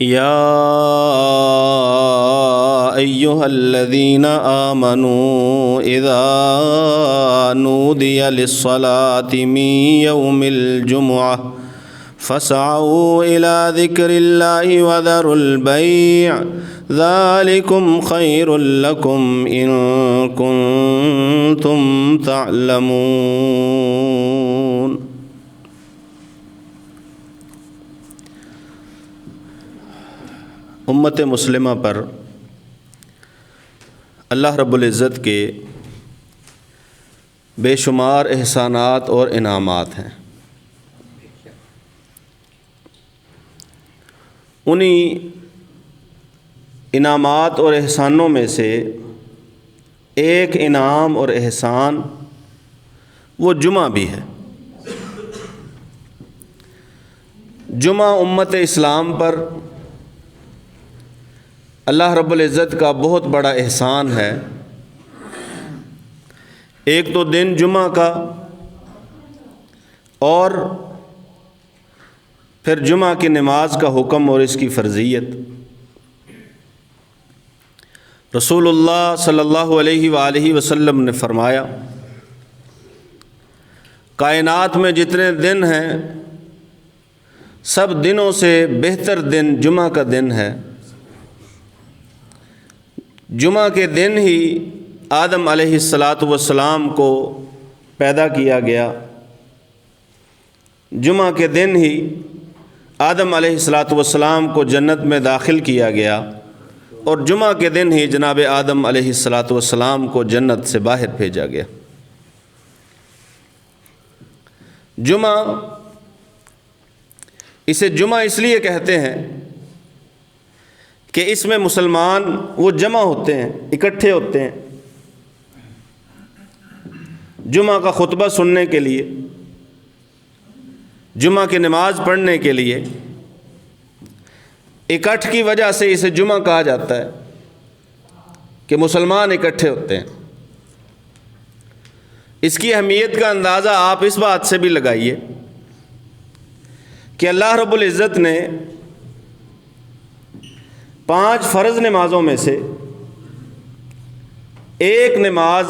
يا أيها الذين آمنوا إذا نودي للصلاة من يوم الجمعة فاسعوا إلى ذكر الله وذروا البيع ذلكم خير لكم إن كنتم تعلمون۔ امت مسلمہ پر اللہ رب العزت کے بے شمار احسانات اور انعامات ہیں۔ انہی انعامات اور احسانوں میں سے ایک انعام اور احسان وہ جمعہ بھی ہے۔ جمعہ امت اسلام پر اللہ رب العزت کا بہت بڑا احسان ہے۔ ایک تو دن جمعہ کا، اور پھر جمعہ کی نماز کا حکم اور اس کی فرضیت۔ رسول اللہ صلی اللہ علیہ وآلہ وسلم نے فرمایا، کائنات میں جتنے دن ہیں سب دنوں سے بہتر دن جمعہ کا دن ہے۔ جمعہ کے دن ہی آدم علیہ السلام کو پیدا کیا گیا۔ جمعہ کے دن ہی آدم علیہ السلام کو جنت میں داخل کیا گیا، اور جمعہ کے دن ہی جناب آدم علیہ السلام کو جنت سے باہر بھیجا گیا۔ جمعہ، اسے جمعہ اس لیے کہتے ہیں کہ اس میں مسلمان وہ جمع ہوتے ہیں، اکٹھے ہوتے ہیں جمعہ کا خطبہ سننے کے لیے، جمعہ کی نماز پڑھنے کے لیے۔ اکٹھ کی وجہ سے اسے جمعہ کہا جاتا ہے کہ مسلمان اکٹھے ہوتے ہیں۔ اس کی اہمیت کا اندازہ آپ اس بات سے بھی لگائیے کہ اللہ رب العزت نے 5 فرض نمازوں میں سے ایک نماز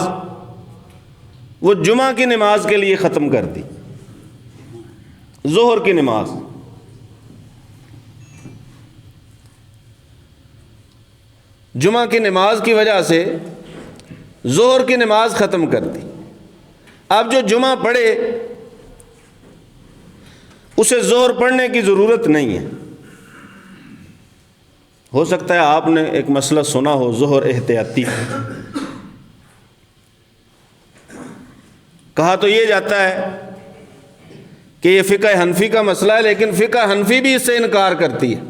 وہ جمعہ کی نماز کے لیے ختم کر دی، ظہر کی نماز۔ جمعہ کی نماز کی وجہ سے ظہر کی نماز ختم کر دی۔ اب جو جمعہ پڑھے اسے ظہر پڑھنے کی ضرورت نہیں ہے۔ ہو سکتا ہے آپ نے ایک مسئلہ سنا ہو، ظہر احتیاطی۔ کہا تو یہ جاتا ہے کہ یہ فقہ حنفی کا مسئلہ ہے، لیکن فقہ حنفی بھی اس سے انکار کرتی ہے۔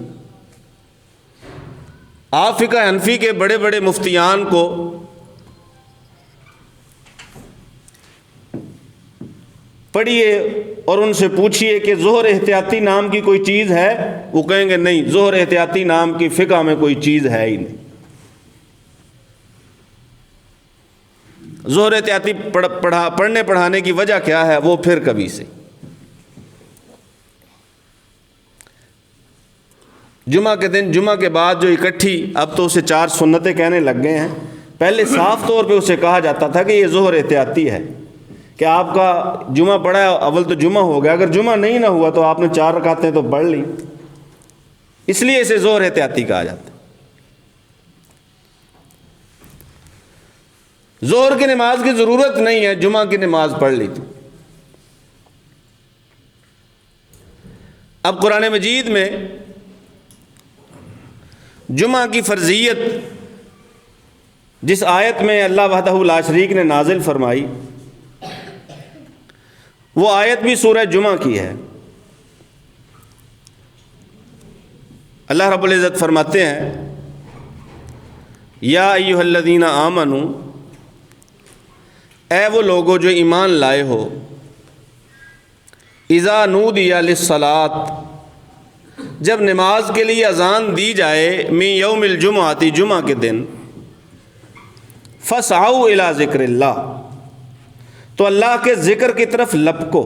آپ فقہ حنفی کے بڑے بڑے مفتیان کو پڑھیے اور ان سے پوچھیے کہ ظہر احتیاطی نام کی کوئی چیز ہے، وہ کہیں گے نہیں، ظہر احتیاطی نام کی فقہ میں کوئی چیز ہے ہی نہیں۔ ظہر احتیاطی پڑھنے پڑھانے کی وجہ کیا ہے، وہ پھر کبھی سے۔ جمعہ کے دن، جمعہ کے بعد جو اکٹھی، اب تو اسے 4 سنتیں کہنے لگ گئے ہیں۔ پہلے صاف طور پہ اسے کہا جاتا تھا کہ یہ ظہر احتیاطی ہے، کہ آپ کا جمعہ پڑھا ہے، اول تو جمعہ ہو گیا، اگر جمعہ نہیں نہ ہوا تو آپ نے 4 رکعتیں تو پڑھ لی، اس لیے اسے ظہر احتیاطی کہا جاتا ہے۔ ظہر کی نماز کی ضرورت نہیں ہے، جمعہ کی نماز پڑھ لی تو۔ اب قرآن مجید میں جمعہ کی فرضیت جس آیت میں اللہ وحدہ لا شریک نے نازل فرمائی، وہ آیت بھی سورہ جمعہ کی ہے۔ اللہ رب العزت فرماتے ہیں، یا ایھا الذین آمنوا، اے وہ لوگو جو ایمان لائے ہو، اذا نودی للصلاۃ، جب نماز کے لیے اذان دی جائے، من یوم الجمعۃ، جمعہ کے دن، فاسعوا الی ذکر اللہ، تو اللہ کے ذکر کی طرف لپکو،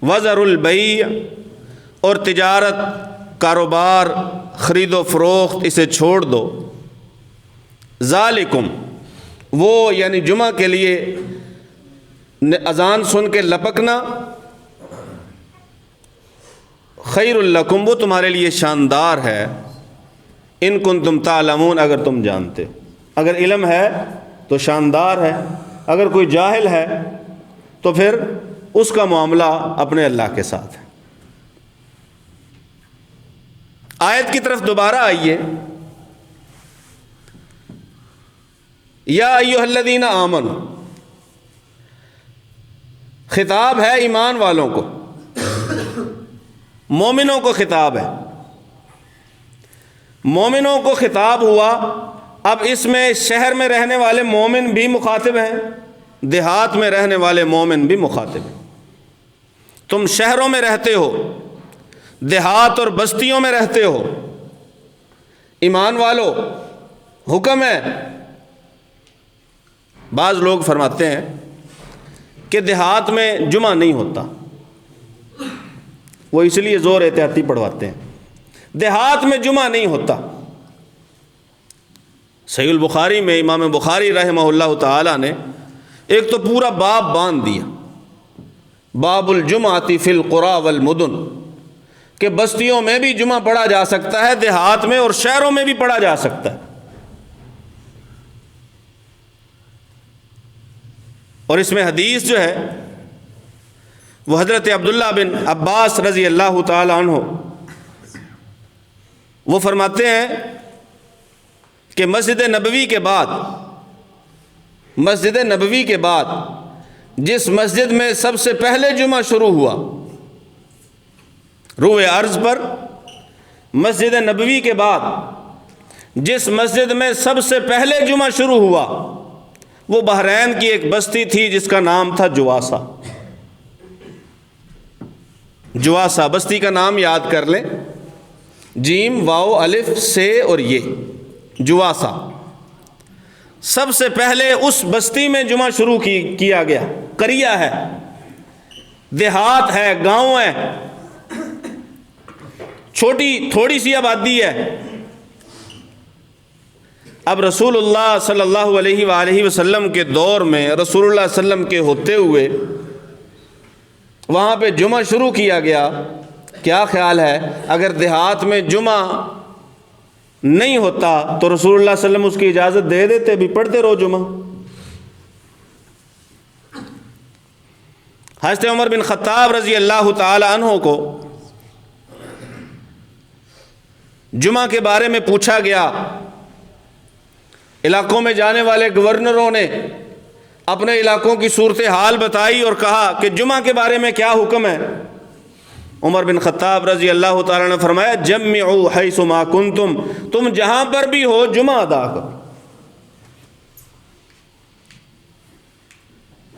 وذروا البیع، اور تجارت کاروبار خرید و فروخت اسے چھوڑ دو. ذالکم وہ یعنی جمعہ کے لیے اذان سن کے لپکنا خیر لکم وہ تمہارے لیے شاندار ہے. ان کنتم تعلمون اگر تم جانتے. اگر علم ہے تو شاندار ہے، اگر کوئی جاہل ہے تو پھر اس کا معاملہ اپنے اللہ کے ساتھ ہے. آیت کی طرف دوبارہ آئیے. یا ایھا الذین آمنوا، خطاب ہے ایمان والوں کو، مومنوں کو خطاب ہے. مومنوں کو خطاب ہوا. اب اس میں شہر میں رہنے والے مومن بھی مخاطب ہیں، دیہات میں رہنے والے مومن بھی مخاطب ہیں. تم شہروں میں رہتے ہو، دیہات اور بستیوں میں رہتے ہو، ایمان والو حکم ہے. بعض لوگ فرماتے ہیں کہ دیہات میں جمعہ نہیں ہوتا، وہ اس لیے زور احتیاطی پڑھواتے ہیں. دیہات میں جمعہ نہیں ہوتا. صحیح البخاری میں امام بخاری رحمہ اللہ تعالی نے ایک تو پورا باب باندھ دیا، باب الجمعۃ فی القری والمدن، کہ بستیوں میں بھی جمعہ پڑھا جا سکتا ہے، دیہات میں اور شہروں میں بھی پڑھا جا سکتا ہے. اور اس میں حدیث جو ہے وہ حضرت عبداللہ بن عباس رضی اللہ تعالی عنہ وہ فرماتے ہیں کہ مسجد نبوی کے بعد جس مسجد میں سب سے پہلے جمعہ شروع ہوا روئے ارض پر، مسجد نبوی کے بعد جس مسجد میں سب سے پہلے جمعہ شروع ہوا وہ بحرین کی ایک بستی تھی جس کا نام تھا جواسہ. جواسہ بستی کا نام یاد کر لیں، جیم واو الف سے اور یہ جواسہ. سب سے پہلے اس بستی میں جمعہ شروع کیا گیا. قریہ ہے، دیہات ہے، گاؤں ہے، چھوٹی تھوڑی سی آبادی ہے. اب رسول اللہ صلی اللہ علیہ وآلہ وسلم کے دور میں رسول اللہ صلی اللہ علیہ وسلم کے ہوتے ہوئے وہاں پہ جمعہ شروع کیا گیا. کیا خیال ہے اگر دیہات میں جمعہ نہیں ہوتا تو رسول اللہ صلی اللہ علیہ وسلم اس کی اجازت دے دیتے بھی پڑھتے رہو جمعہ؟ حضرت عمر بن خطاب رضی اللہ تعالی عنہ کو جمعہ کے بارے میں پوچھا گیا. علاقوں میں جانے والے گورنروں نے اپنے علاقوں کی صورتحال بتائی اور کہا کہ جمعہ کے بارے میں کیا حکم ہے. عمر بن خطاب رضی اللہ تعالیٰ نے فرمایا جمعوا حیث ما کنتم، تم جہاں پر بھی ہو جمعہ ادا کرو.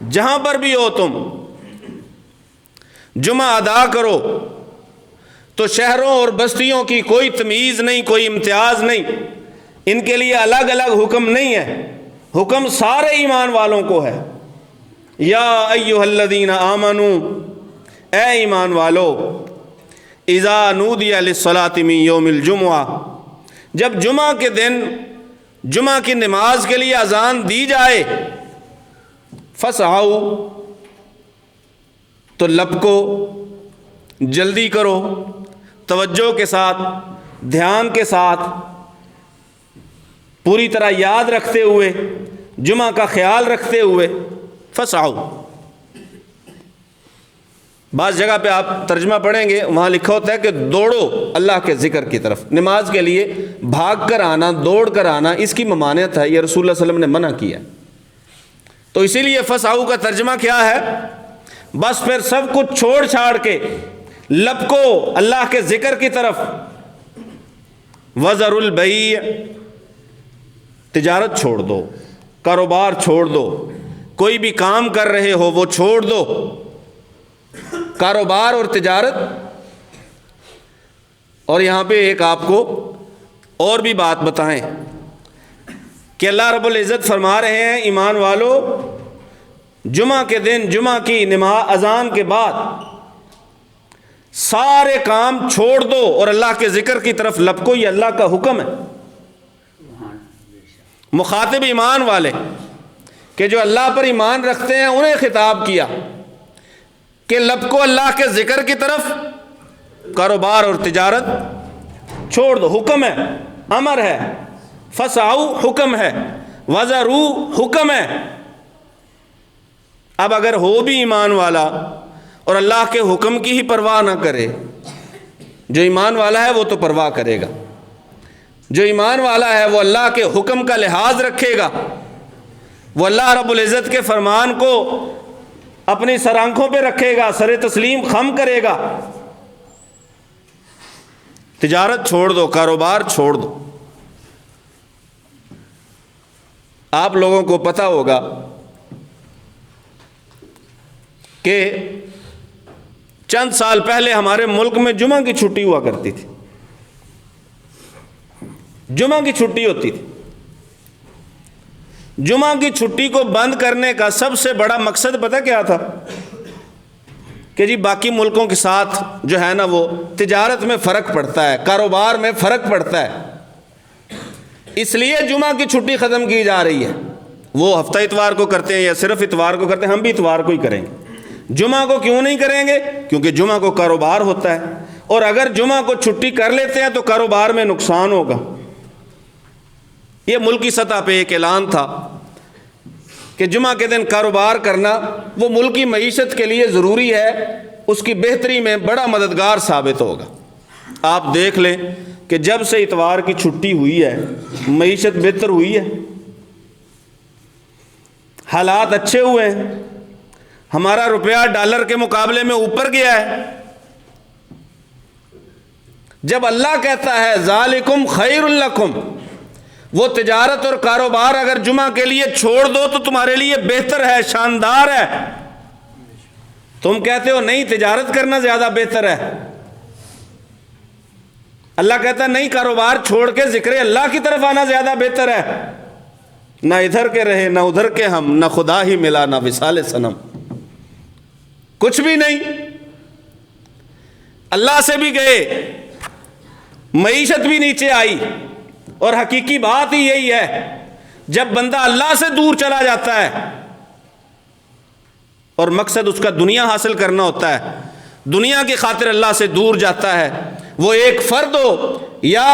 جہاں پر بھی ہو تم جمعہ ادا کرو. تو شہروں اور بستیوں کی کوئی تمیز نہیں، کوئی امتیاز نہیں، ان کے لیے الگ الگ حکم نہیں ہے. حکم سارے ایمان والوں کو ہے. یا ایھا الذین آمنوا، اے ایمان والو، اذا نودی للصلاۃ من یوم الجمعہ، جب جمعہ کے دن جمعہ کی نماز کے لیے اذان دی جائے، فسعوا، تو لپکو، جلدی کرو، توجہ کے ساتھ، دھیان کے ساتھ، پوری طرح یاد رکھتے ہوئے، جمعہ کا خیال رکھتے ہوئے. فسعوا، بعض جگہ پہ آپ ترجمہ پڑھیں گے وہاں لکھا ہوتا ہے کہ دوڑو اللہ کے ذکر کی طرف. نماز کے لیے بھاگ کر آنا، دوڑ کر آنا، اس کی ممانعت ہے، یہ رسول اللہ صلی اللہ علیہ وسلم نے منع کیا. تو اسی لیے فسعوا کا ترجمہ کیا ہے؟ بس پھر سب کچھ چھوڑ چھاڑ کے لپکو اللہ کے ذکر کی طرف. وذروا البیع، تجارت چھوڑ دو، کاروبار چھوڑ دو، کوئی بھی کام کر رہے ہو وہ چھوڑ دو، کاروبار اور تجارت. اور یہاں پہ ایک آپ کو اور بھی بات بتائیں کہ اللہ رب العزت فرما رہے ہیں ایمان والو، جمعہ کے دن جمعہ کی نماز اذان کے بعد سارے کام چھوڑ دو اور اللہ کے ذکر کی طرف لپکو، یہ اللہ کا حکم ہے۔ مخاطب ایمان والے کہ جو اللہ پر ایمان رکھتے ہیں انہیں خطاب کیا کہ لپکو اللہ کے ذکر کی طرف، کاروبار اور تجارت چھوڑ دو، حکم ہے، امر ہے، فسعوا حکم ہے، وذروا حکم ہے۔ اب اگر ہو بھی ایمان والا اور اللہ کے حکم کی ہی پرواہ نہ کرے، جو ایمان والا ہے وہ تو پرواہ کرے گا، جو ایمان والا ہے وہ اللہ کے حکم کا لحاظ رکھے گا، وہ اللہ رب العزت کے فرمان کو اپنی سر آنکھوں پہ رکھے گا، سر تسلیم خم کرے گا۔ تجارت چھوڑ دو، کاروبار چھوڑ دو۔ آپ لوگوں کو پتہ ہوگا کہ چند سال پہلے ہمارے ملک میں جمعہ کی چھٹی ہوا کرتی تھی، جمعہ کی چھٹی ہوتی تھی۔ جمعہ کی چھٹی کو بند کرنے کا سب سے بڑا مقصد پتہ کیا تھا؟ کہ جی باقی ملکوں کے ساتھ جو ہے نا وہ تجارت میں فرق پڑتا ہے، کاروبار میں فرق پڑتا ہے، اس لیے جمعہ کی چھٹی ختم کی جا رہی ہے۔ وہ ہفتہ اتوار کو کرتے ہیں یا صرف اتوار کو کرتے ہیں، ہم بھی اتوار کو ہی کریں گے۔ جمعہ کو کیوں نہیں کریں گے؟ کیونکہ جمعہ کو کاروبار ہوتا ہے، اور اگر جمعہ کو چھٹی کر لیتے ہیں تو کاروبار میں نقصان ہوگا۔ یہ ملکی سطح پہ ایک اعلان تھا کہ جمعہ کے دن کاروبار کرنا وہ ملکی معیشت کے لیے ضروری ہے، اس کی بہتری میں بڑا مددگار ثابت ہوگا۔ آپ دیکھ لیں کہ جب سے اتوار کی چھٹی ہوئی ہے معیشت بہتر ہوئی ہے، حالات اچھے ہوئے ہیں، ہمارا روپیہ ڈالر کے مقابلے میں اوپر گیا ہے۔ جب اللہ کہتا ہے ذالکم خیر لکم، وہ تجارت اور کاروبار اگر جمعہ کے لیے چھوڑ دو تو تمہارے لیے بہتر ہے، شاندار ہے۔ تم کہتے ہو نہیں تجارت کرنا زیادہ بہتر ہے، اللہ کہتا ہے نہیں، کاروبار چھوڑ کے ذکر اللہ کی طرف آنا زیادہ بہتر ہے۔ نہ ادھر کے رہے نہ ادھر کے ہم، نہ خدا ہی ملا نہ وصال صنم، کچھ بھی نہیں، اللہ سے بھی گئے، معیشت بھی نیچے آئی۔ اور حقیقی بات ہی یہی ہے، جب بندہ اللہ سے دور چلا جاتا ہے اور مقصد اس کا دنیا حاصل کرنا ہوتا ہے، دنیا کی خاطر اللہ سے دور جاتا ہے، وہ ایک فرد ہو یا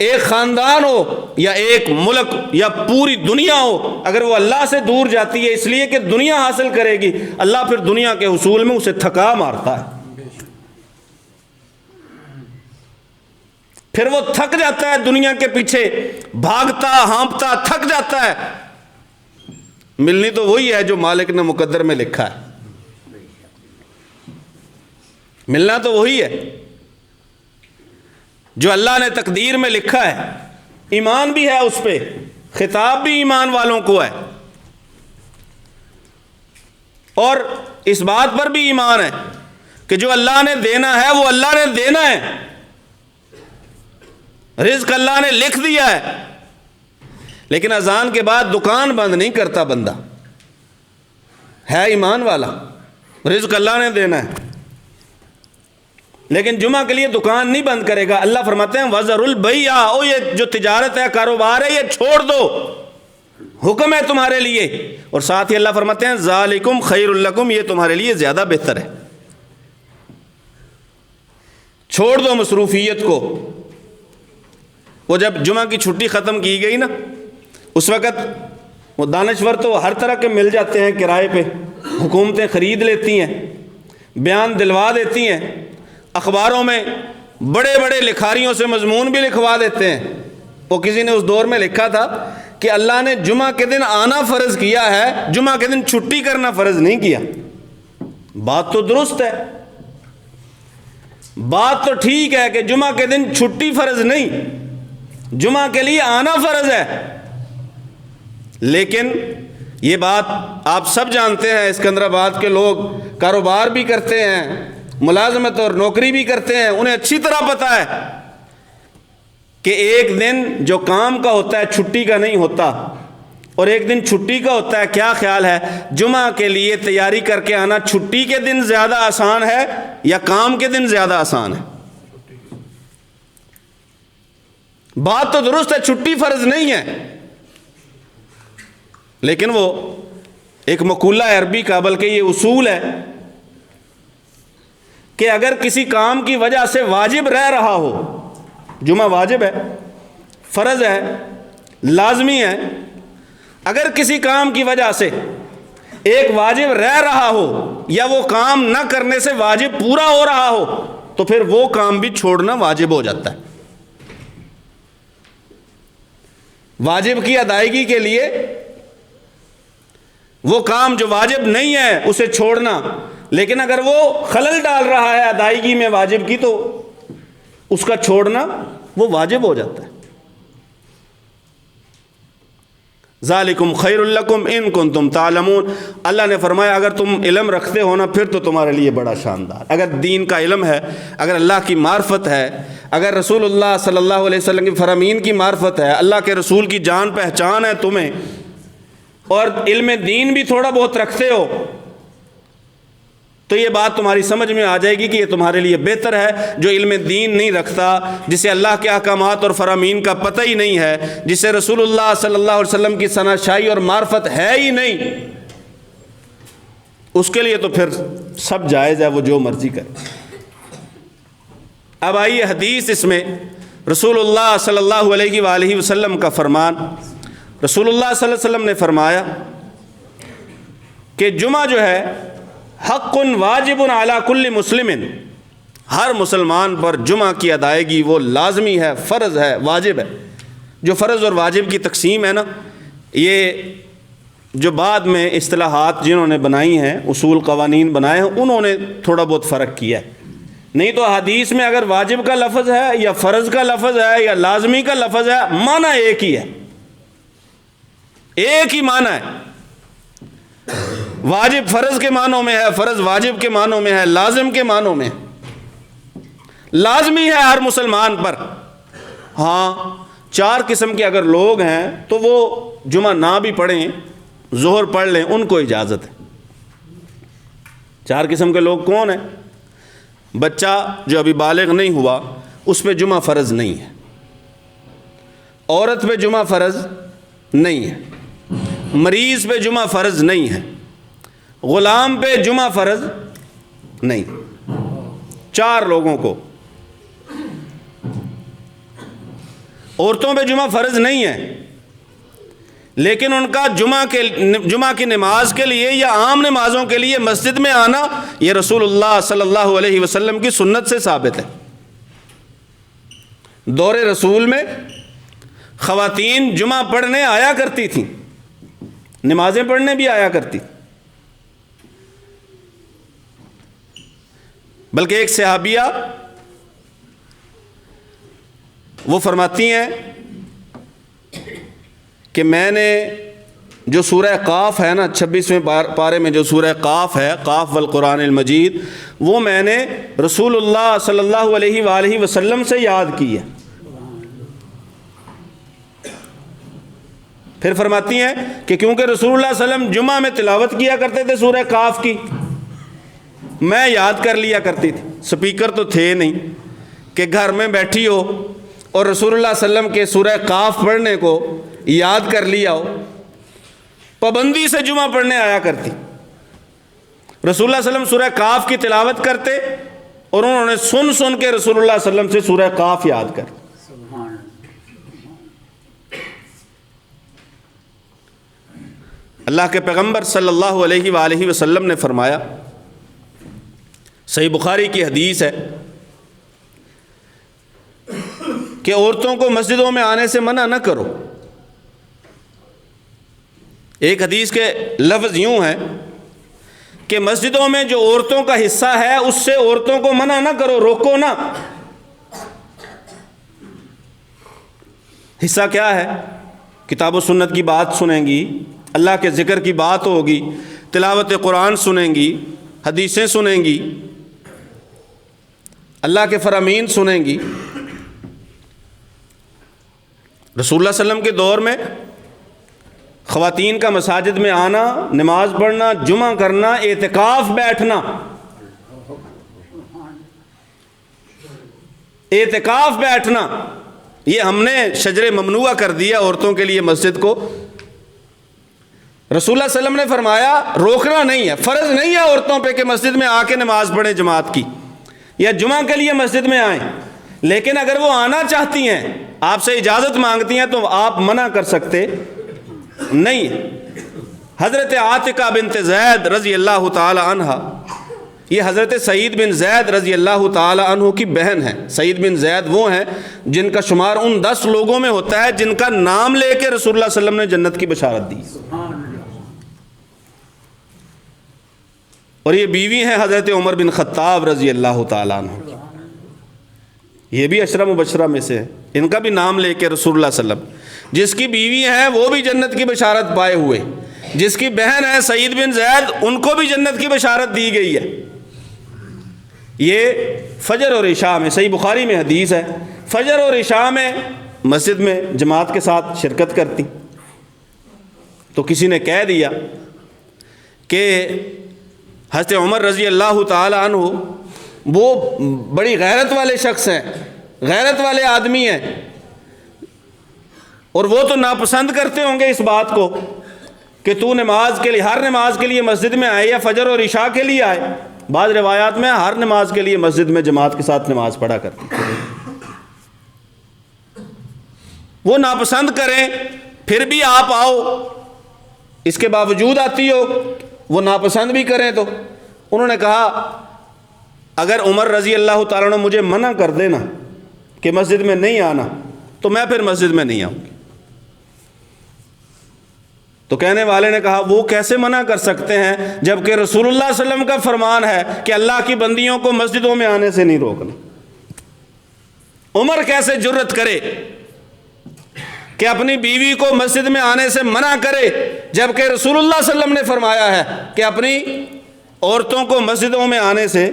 ایک خاندان ہو یا ایک ملک یا پوری دنیا ہو، اگر وہ اللہ سے دور جاتی ہے اس لیے کہ دنیا حاصل کرے گی، اللہ پھر دنیا کے حصول میں اسے تھکا مارتا ہے، پھر وہ تھک جاتا ہے، دنیا کے پیچھے بھاگتا ہانپتا تھک جاتا ہے۔ ملنی تو وہی ہے جو مالک نے مقدر میں لکھا ہے، ملنا تو وہی ہے جو اللہ نے تقدیر میں لکھا ہے۔ ایمان بھی ہے اس پہ، خطاب بھی ایمان والوں کو ہے، اور اس بات پر بھی ایمان ہے کہ جو اللہ نے دینا ہے وہ اللہ نے دینا ہے، رزق اللہ نے لکھ دیا ہے۔ لیکن اذان کے بعد دکان بند نہیں کرتا بندہ، ہے ایمان والا، رزق اللہ نے دینا ہے، لیکن جمعہ کے لیے دکان نہیں بند کرے گا۔ اللہ فرماتے ہیں وَذَرُوا الْبَيْعَ، او یہ جو تجارت ہے کاروبار ہے یہ چھوڑ دو، حکم ہے تمہارے لیے۔ اور ساتھ ہی اللہ فرماتے ہیں ذَالِكُمْ خَيْرٌ لَكُمْ، یہ تمہارے لیے زیادہ بہتر ہے۔ چھوڑ دو مصروفیت کو۔ وہ جب جمعہ کی چھٹی ختم کی گئی نا، اس وقت وہ دانشور تو ہر طرح کے مل جاتے ہیں کرائے پہ، حکومتیں خرید لیتی ہیں، بیان دلوا دیتی ہیں، اخباروں میں بڑے بڑے لکھاریوں سے مضمون بھی لکھوا دیتے ہیں۔ وہ کسی نے اس دور میں لکھا تھا کہ اللہ نے جمعہ کے دن آنا فرض کیا ہے، جمعہ کے دن چھٹی کرنا فرض نہیں کیا۔ بات تو درست ہے، بات تو ٹھیک ہے کہ جمعہ کے دن چھٹی فرض نہیں، جمعہ کے لیے آنا فرض ہے، لیکن یہ بات آپ سب جانتے ہیں، اسکندرآباد کے لوگ کاروبار بھی کرتے ہیں، ملازمت اور نوکری بھی کرتے ہیں، انہیں اچھی طرح پتہ ہے کہ ایک دن جو کام کا ہوتا ہے چھٹی کا نہیں ہوتا، اور ایک دن چھٹی کا ہوتا ہے، کیا خیال ہے جمعہ کے لیے تیاری کر کے آنا چھٹی کے دن زیادہ آسان ہے یا کام کے دن زیادہ آسان ہے؟ بات تو درست ہے، چھٹی فرض نہیں ہے، لیکن وہ ایک مقولہ عربی کا، بلکہ یہ اصول ہے کہ اگر کسی کام کی وجہ سے واجب رہ رہا ہو، جمعہ واجب ہے، فرض ہے، لازمی ہے، اگر کسی کام کی وجہ سے ایک واجب رہ رہا ہو یا وہ کام نہ کرنے سے واجب پورا ہو رہا ہو تو پھر وہ کام بھی چھوڑنا واجب ہو جاتا ہے۔ واجب کی ادائیگی کے لیے وہ کام جو واجب نہیں ہے اسے چھوڑنا، لیکن اگر وہ خلل ڈال رہا ہے ادائیگی میں واجب کی تو اس کا چھوڑنا وہ واجب ہو جاتا ہے۔ ذالکم خیر لکم ان کنتم تعلمون، اللہ نے فرمایا اگر تم علم رکھتے ہو نا پھر تو تمہارے لیے بڑا شاندار، اگر دین کا علم ہے، اگر اللہ کی معرفت ہے، اگر رسول اللہ صلی اللہ علیہ وسلم کی فرامین کی معرفت ہے، اللہ کے رسول کی جان پہچان ہے تمہیں، اور علم دین بھی تھوڑا بہت رکھتے ہو، تو یہ بات تمہاری سمجھ میں آ جائے گی کہ یہ تمہارے لیے بہتر ہے۔ جو علم دین نہیں رکھتا، جسے اللہ کے احکامات اور فرامین کا پتہ ہی نہیں ہے، جسے رسول اللہ صلی اللہ علیہ وسلم کی شناسائی اور معرفت ہے ہی نہیں، اس کے لیے تو پھر سب جائز ہے، وہ جو مرضی کرے۔ اب آئیے حدیث، اس میں رسول اللہ صلی اللہ علیہ وآلہ وسلم کا فرمان، رسول اللہ صلی اللہ علیہ وسلم نے فرمایا کہ جمعہ جو ہے حق واجب علی کل مسلم، ہر مسلمان پر جمعہ کی ادائیگی وہ لازمی ہے، فرض ہے، واجب ہے۔ جو فرض اور واجب کی تقسیم ہے نا، یہ جو بعد میں اصطلاحات جنہوں نے بنائی ہیں، اصول قوانین بنائے ہیں، انہوں نے تھوڑا بہت فرق کیا ہے، نہیں تو حدیث میں اگر واجب کا لفظ ہے یا فرض کا لفظ ہے یا لازمی کا لفظ ہے، معنی ایک ہی ہے، ایک ہی معنی ہے۔ واجب فرض کے معنوں میں ہے، فرض واجب کے معنوں میں ہے، لازم کے معنوں میں ہے، لازمی ہے ہر مسلمان پر۔ ہاں 4 قسم کے اگر لوگ ہیں تو وہ جمعہ نہ بھی پڑھیں، ظہر پڑھ لیں، ان کو اجازت ہے۔ 4 قسم کے لوگ کون ہیں؟ بچہ جو ابھی بالغ نہیں ہوا اس پہ جمعہ فرض نہیں ہے، عورت پہ جمعہ فرض نہیں ہے، مریض پہ جمعہ فرض نہیں ہے، غلام پہ جمعہ فرض نہیں۔ 4 لوگوں کو، عورتوں پہ جمعہ فرض نہیں ہے، لیکن ان کا جمعہ کی نماز کے لیے یا عام نمازوں کے لیے مسجد میں آنا یہ رسول اللہ صلی اللہ علیہ وسلم کی سنت سے ثابت ہے۔ دور رسول میں خواتین جمعہ پڑھنے آیا کرتی تھیں، نمازیں پڑھنے بھی آیا کرتی، بلکہ ایک صحابیہ وہ فرماتی ہیں کہ میں نے جو سورہ قاف ہے نا 26ویں پارے میں جو سورہ قاف ہے، قاف والقرآن المجید، وہ میں نے رسول اللہ صلی اللہ علیہ وآلہ وسلم سے یاد کی ہے۔ پھر فرماتی ہیں کہ کیونکہ رسول اللہ صلی اللہ علیہ وسلم جمعہ میں تلاوت کیا کرتے تھے سورہ قاف کی، میں یاد کر لیا کرتی تھی۔ سپیکر تو تھے نہیں کہ گھر میں بیٹھی ہو اور رسول اللہ صلی اللہ علیہ وسلم کے سورہ قاف پڑھنے کو یاد کر لیا ہو، پابندی سے جمعہ پڑھنے آیا کرتی۔ رسول اللہ صلی اللہ علیہ وسلم سورہ قاف کی تلاوت کرتے اور انہوں نے سن سن کے رسول اللہ صلی اللہ علیہ وسلم سے سورہ قاف یاد کر۔ اللہ کے پیغمبر صلی اللہ علیہ وآلہ وسلم نے فرمایا، صحیح بخاری کی حدیث ہے کہ عورتوں کو مسجدوں میں آنے سے منع نہ کرو۔ ایک حدیث کے لفظ یوں ہیں کہ مسجدوں میں جو عورتوں کا حصہ ہے اس سے عورتوں کو منع نہ کرو، روکو نہ۔ حصہ کیا ہے؟ کتاب و سنت کی بات سنیں گی، اللہ کے ذکر کی بات ہوگی، تلاوت قرآن سنیں گی، حدیثیں سنیں گی، اللہ کے فرامین سنیں گی۔ رسول اللہ صلی اللہ علیہ وسلم کے دور میں خواتین کا مساجد میں آنا، نماز پڑھنا، جمعہ کرنا، اعتکاف بیٹھنا، اعتکاف بیٹھنا، یہ ہم نے شجر ممنوعہ کر دیا عورتوں کے لیے مسجد کو۔ رسول اللہ صلی اللہ علیہ وسلم نے فرمایا روکنا نہیں ہے، فرض نہیں ہے عورتوں پہ کہ مسجد میں آ کے نماز پڑھیں جماعت کی، یا جمعہ کے لیے مسجد میں آئیں، لیکن اگر وہ آنا چاہتی ہیں، آپ سے اجازت مانگتی ہیں، تو آپ منع کر سکتے نہیں۔ حضرت عاتقہ بنت زید رضی اللہ تعالی عنہ، یہ حضرت سعید بن زید رضی اللہ تعالی عنہ کی بہن ہے۔ سعید بن زید وہ ہیں جن کا شمار ان 10 لوگوں میں ہوتا ہے جن کا نام لے کے رسول اللہ صلی اللہ علیہ وسلم نے جنت کی بشارت دی، اور یہ بیوی ہیں حضرت عمر بن خطاب رضی اللہ تعالیٰ عنہ، یہ بھی عشرہ مبشرہ میں سے ہے، ان کا بھی نام لے کے رسول اللہ صلی اللہ علیہ وسلم، جس کی بیوی ہے وہ بھی جنت کی بشارت پائے ہوئے، جس کی بہن ہے سعید بن زید ان کو بھی جنت کی بشارت دی گئی ہے۔ یہ فجر اور عشاء میں، صحیح بخاری میں حدیث ہے، فجر اور عشاء میں مسجد میں جماعت کے ساتھ شرکت کرتی۔ تو کسی نے کہہ دیا کہ حضرت عمر رضی اللہ تعالی عنہ وہ بڑی غیرت والے شخص ہیں، غیرت والے آدمی ہیں، اور وہ تو ناپسند کرتے ہوں گے اس بات کو کہ تو نماز کے لیے، ہر نماز کے لیے مسجد میں آئے یا فجر اور عشاء کے لیے آئے۔ بعض روایات میں ہر نماز کے لیے مسجد میں جماعت کے ساتھ نماز پڑھا کرتی۔ وہ ناپسند کریں پھر بھی آپ آؤ، اس کے باوجود آتی ہو، وہ ناپسند بھی کریں تو انہوں نے کہا اگر عمر رضی اللہ تعالیٰ عنہ مجھے منع کر دینا کہ مسجد میں نہیں آنا تو میں پھر مسجد میں نہیں آؤں گی۔ تو کہنے والے نے کہا وہ کیسے منع کر سکتے ہیں جبکہ رسول اللہ صلی اللہ علیہ وسلم کا فرمان ہے کہ اللہ کی بندیوں کو مسجدوں میں آنے سے نہیں روکنا۔ عمر کیسے جرت کرے کہ اپنی بیوی کو مسجد میں آنے سے منع کرے جبکہ رسول اللہ صلی اللہ علیہ وسلم نے فرمایا ہے کہ اپنی عورتوں کو مسجدوں میں آنے سے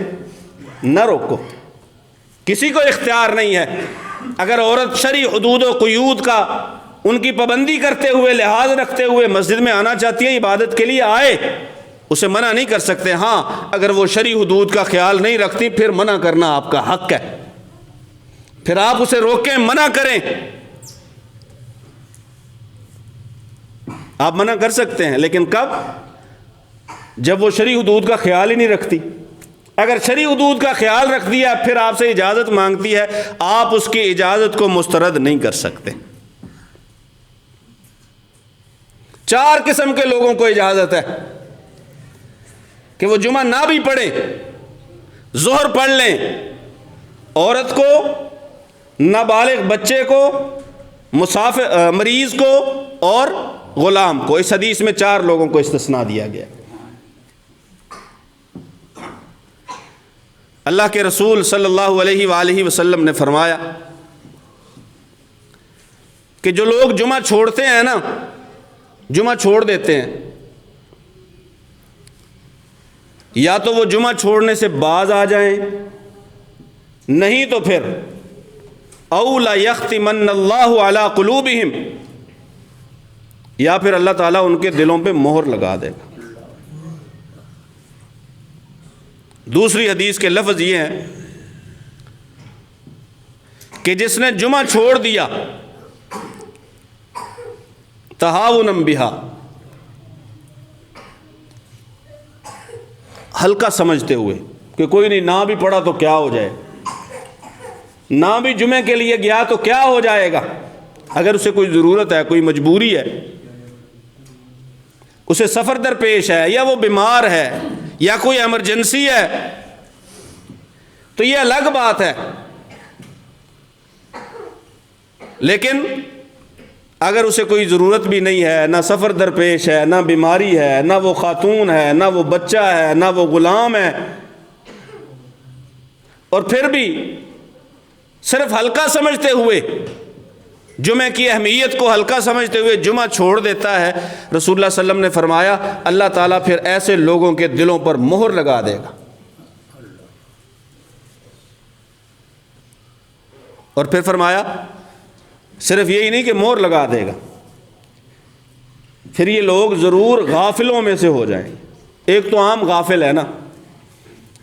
نہ روکو۔ کسی کو اختیار نہیں ہے، اگر عورت شرعی حدود و قیود کا ان کی پابندی کرتے ہوئے، لحاظ رکھتے ہوئے مسجد میں آنا چاہتی ہے، عبادت کے لیے آئے، اسے منع نہیں کر سکتے۔ ہاں اگر وہ شرعی حدود کا خیال نہیں رکھتی پھر منع کرنا آپ کا حق ہے، پھر آپ اسے روکیں، منع کریں، آپ منع کر سکتے ہیں، لیکن کب؟ جب وہ شرعی حدود کا خیال ہی نہیں رکھتی۔ اگر شرعی حدود کا خیال رکھ دیا پھر آپ سے اجازت مانگتی ہے، آپ اس کی اجازت کو مسترد نہیں کر سکتے۔ 4 قسم کے لوگوں کو اجازت ہے کہ وہ جمعہ نہ بھی پڑھیں، ظہر پڑھ لیں۔ عورت کو، نابالغ بچے کو، مسافر مریض کو اور غلام کو۔ اس حدیث میں 4 لوگوں کو استثناء دیا گیا۔ اللہ کے رسول صلی اللہ علیہ وآلہ وسلم نے فرمایا کہ جو لوگ جمعہ چھوڑتے ہیں نا، جمعہ چھوڑ دیتے ہیں، یا تو وہ جمعہ چھوڑنے سے باز آ جائیں، نہیں تو پھر او لا یختمن اللہ علی قلوبہم، یا پھر اللہ تعالیٰ ان کے دلوں پہ مہر لگا دے گا۔ دوسری حدیث کے لفظ یہ ہیں کہ جس نے جمعہ چھوڑ دیا تہاونا بہا، ہلکا سمجھتے ہوئے کہ کوئی نہیں، نہ بھی پڑھا تو کیا ہو جائے، نہ بھی جمعے کے لیے گیا تو کیا ہو جائے گا، اگر اسے کوئی ضرورت ہے، کوئی مجبوری ہے، اسے سفر درپیش ہے، یا وہ بیمار ہے، یا کوئی ایمرجنسی ہے، تو یہ الگ بات ہے۔ لیکن اگر اسے کوئی ضرورت بھی نہیں ہے، نہ سفر درپیش ہے، نہ بیماری ہے، نہ وہ خاتون ہے، نہ وہ بچہ ہے، نہ وہ غلام ہے، اور پھر بھی صرف ہلکا سمجھتے ہوئے، جمعے کی اہمیت کو ہلکا سمجھتے ہوئے جمعہ چھوڑ دیتا ہے، رسول اللہ صلی اللہ علیہ وسلم نے فرمایا اللہ تعالیٰ پھر ایسے لوگوں کے دلوں پر مہر لگا دے گا۔ اور پھر فرمایا صرف یہی نہیں کہ مہر لگا دے گا، پھر یہ لوگ ضرور غافلوں میں سے ہو جائیں گے۔ ایک تو عام غافل ہے نا،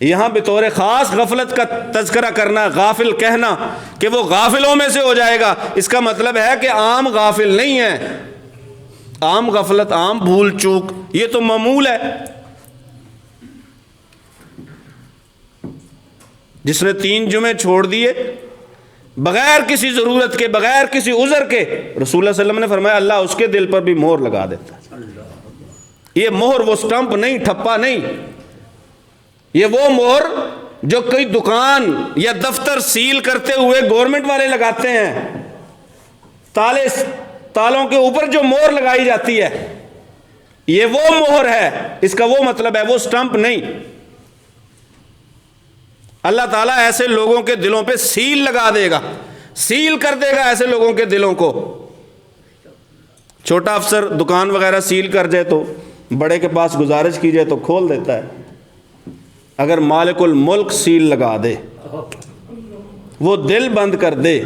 یہاں بطور خاص غفلت کا تذکرہ کرنا، غافل کہنا کہ وہ غافلوں میں سے ہو جائے گا، اس کا مطلب ہے کہ عام غافل نہیں ہے۔ عام غفلت، عام بھول چوک، یہ تو معمول ہے۔ جس نے 3 جمعے چھوڑ دیے بغیر کسی ضرورت کے، بغیر کسی عذر کے، رسول اللہ صلی اللہ علیہ وسلم نے فرمایا اللہ اس کے دل پر بھی مہر لگا دیتا ہے۔ یہ مہر وہ سٹمپ نہیں، ٹھپا نہیں، یہ وہ مہر جو کوئی دکان یا دفتر سیل کرتے ہوئے گورنمنٹ والے لگاتے ہیں، تالوں کے اوپر جو مہر لگائی جاتی ہے، یہ وہ مہر ہے۔ اس کا وہ مطلب ہے، وہ سٹمپ نہیں۔ اللہ تعالیٰ ایسے لوگوں کے دلوں پہ سیل لگا دے گا، سیل کر دے گا ایسے لوگوں کے دلوں کو۔ چھوٹا افسر دکان وغیرہ سیل کر جائے تو بڑے کے پاس گزارش کی جائے تو کھول دیتا ہے۔ اگر مالک الملک سیل لگا دے، وہ دل بند کر دے،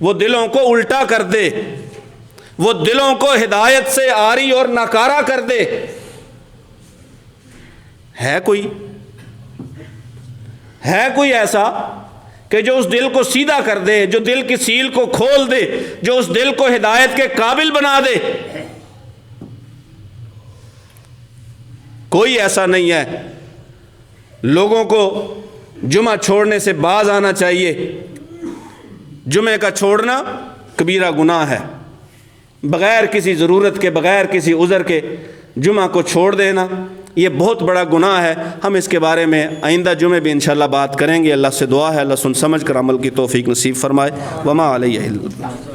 وہ دلوں کو الٹا کر دے، وہ دلوں کو ہدایت سے عاری اور ناکارہ کر دے، ہے کوئی ایسا کہ جو اس دل کو سیدھا کر دے، جو دل کی سیل کو کھول دے، جو اس دل کو ہدایت کے قابل بنا دے؟ کوئی ایسا نہیں ہے۔ لوگوں کو جمعہ چھوڑنے سے باز آنا چاہیے۔ جمعے کا چھوڑنا کبیرہ گناہ ہے، بغیر کسی ضرورت کے، بغیر کسی عذر کے جمعہ کو چھوڑ دینا یہ بہت بڑا گناہ ہے۔ ہم اس کے بارے میں آئندہ جمعے بھی انشاءاللہ بات کریں گے۔ اللہ سے دعا ہے اللہ سن سمجھ کر عمل کی توفیق نصیب فرمائے۔ وما علیہ الا